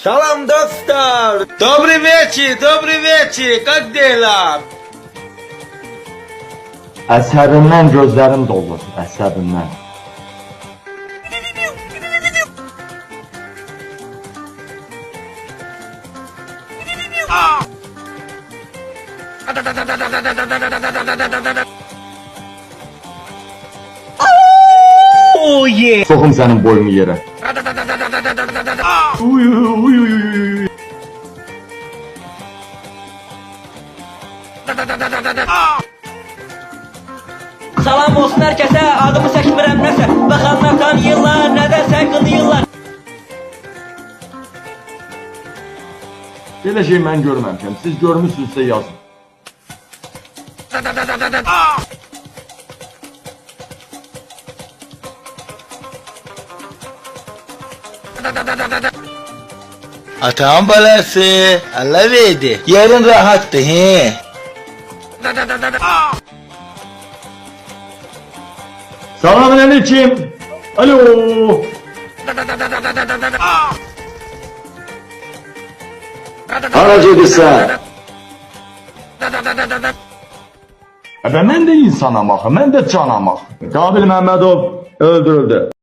Salam dostlar. Добрый вечер, как дела? Əsəbindən gözlərim dolur, əsəbindən. Oh yeah. Soxum sənin boyunu yerə. Salam olsun herkese, adımı çəkmirəm nəsə. Baxanlar tanıyırlar, nədəsə qınıyırlar. Belə şey mən görməmişəm. Siz görmüsünüzsə yazın. Atan balası, Allah verdi. Yarın rahattı he. Selamünaleyküm. Alo. Haracadısa. Ben de insanam axı, mən də canam axı. Qabil Məmmədov öldürüldü.